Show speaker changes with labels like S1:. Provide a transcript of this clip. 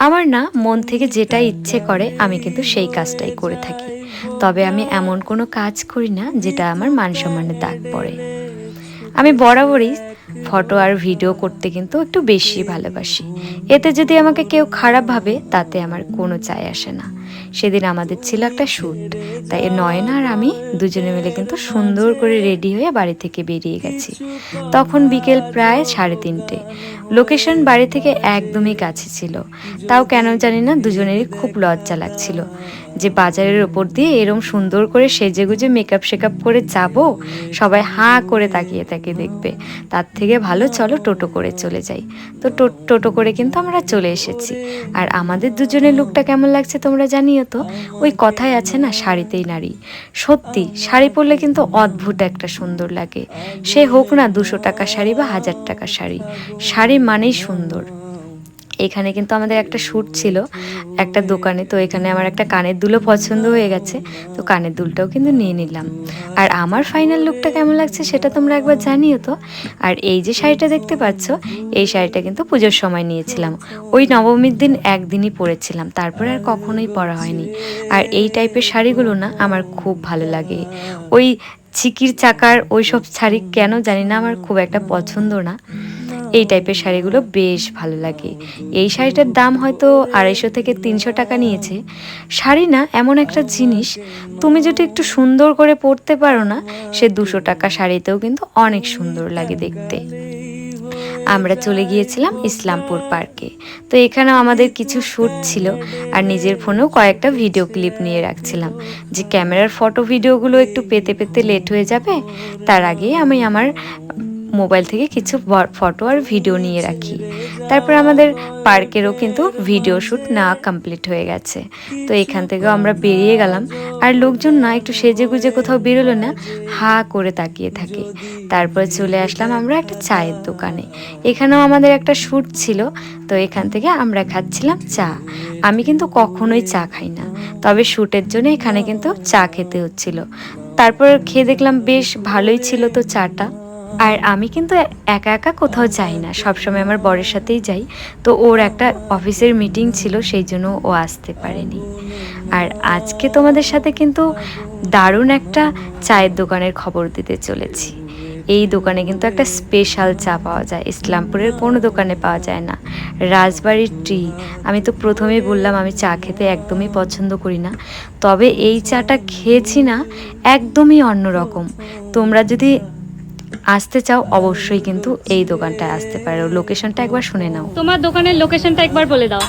S1: আমার না মন থেকে যেটা ইচ্ছে করে আমি কিন্তু সেই কাজটাই করে থাকি। তবে আমি এমন কোনো কাজ করি না যেটা আমার মান সম্মানে দাগ পড়ে। আমি বরাবরই ফটো আর ভিডিও করতে কিন্তু একটু বেশি ভালোবাসি। এতে যদি আমাকে কেউ খারাপ ভাবে তাতে আমার কোনো যায় আসে না। সেদিন আমাদের ছিল একটা শ্যুট, তাই নয়না আর আমি দুজনে মিলে কিন্তু সুন্দর করে রেডি হয়ে বাড়ি থেকে বেরিয়ে গেছি। তখন বিকেল প্রায় 3:30। লোকেশন বাড়ি থেকে একদমই কাছে ছিল। তাও কেন জানি না দুজনেরই খুব লজ্জা লাগছিল যে বাজারের ওপর দিয়ে এরম সুন্দর করে সেজেগুজে মেকআপ শেকআপ করে যাব, সবাই হাঁ করে তাকিয়ে তাকিয়ে দেখবে। তার থেকে ভালো চলো টোটো করে চলে যাই। তো টোটো করে কিন্তু আমরা চলে এসেছি। আর আমাদের দুজনের লুকটা কেমন লাগছে তোমরা জানিও তো। ওই কথাই আছে না, শাড়িতেই নারী। সত্যি শাড়ি পরলে কিন্তু অদ্ভুত একটা সুন্দর লাগে। সে হোক না 200 টাকা শাড়ি বা 1000 টাকা শাড়ি, শাড়ি মানেই সুন্দর। এখানে কিন্তু আমাদের একটা শ্যুট ছিল একটা দোকানে, তো এখানে আমার একটা কানের দুলও পছন্দ হয়ে গেছে, তো কানের দুলটাও কিন্তু নিয়ে নিলাম। আর আমার ফাইনাল লুকটা কেমন লাগছে সেটা তোমরা একবার জানিও তো। আর এই যে শাড়িটা দেখতে পাচ্ছ, এই শাড়িটা কিন্তু পুজোর সময় নিয়েছিলাম। ওই নবমীর দিন একদিনই পরেছিলাম, তারপরে আর কখনোই পরা হয়নি। আর এই টাইপের শাড়িগুলো না আমার খুব ভালো লাগে। ওই ছিকির চাকার ওই সব শাড়ি কেন জানি না আমার খুব একটা পছন্দ না। এই টাইপের শাড়িগুলো বেশ ভালো লাগে। এই শাড়িটার দাম হয়তো 250 থেকে 300 টাকা নিয়েছে। শাড়ি না এমন একটা জিনিস, তুমি যদি একটু সুন্দর করে পরতে পারো না, সে 200 টাকা শাড়িতেও কিন্তু অনেক সুন্দর লাগে দেখতে। আমরা চলে গিয়েছিলাম ইসলামপুর পার্কে। তো এখানেও আমাদের কিছু শ্যুট ছিল, আর নিজের ফোনেও কয়েকটা ভিডিও ক্লিপ নিয়ে রাখছিলাম যে ক্যামেরার ফটো ভিডিওগুলো একটু পেতে পেতে লেট হয়ে যাবে, তার আগেই আমি আমার মোবাইল থেকে কিছু ফটো আর ভিডিও নিয়ে রাখি। তারপর আমাদের পার্কেরও কিন্তু ভিডিও শ্যুট না কমপ্লিট হয়ে গেছে। তো এখান থেকেও আমরা বেরিয়ে গেলাম। আর লোকজন না একটু সেজে গুজে কোথাও বেরোলো না, হা করে তাকিয়ে থাকে। তারপরে চলে আসলাম আমরা একটা চায়ের দোকানে। এখানেও আমাদের একটা শ্যুট ছিল, তো এখান থেকে আমরা খাচ্ছিলাম চা। আমি কিন্তু কখনোই চা খাই না, তবে শ্যুটের জন্য এখানে কিন্তু চা খেতে হচ্ছিল। তারপর খেয়ে দেখলাম বেশ ভালোই ছিল তো চাটা। আর আমি কিন্তু একা একা কোথাও যাই না, সবসময় আমার বরের সাথেই যাই। তো ওর একটা অফিসের মিটিং ছিল, সেই জন্য ও আসতে পারেনি। আর আজকে তোমাদের সাথে কিন্তু দারুণ একটা চায়ের দোকানের খবর দিতে চলেছি। এই দোকানে কিন্তু একটা স্পেশাল চা পাওয়া যায়, ইসলামপুরের কোনো দোকানে পাওয়া যায় না। রাজবাড়ির টি। আমি তো প্রথমেই বললাম আমি চা খেতে একদমই পছন্দ করি না, তবে এই চাটা খেয়েছি না, একদমই অন্যরকম। তোমরা যদি আসতে চাও অবশ্যই কিন্তু এই দোকানটায় আসতে পারো। লোকেশনটা একবার শুনে নাও।
S2: তোমার দোকানের লোকেশনটা একবার বলে দাও।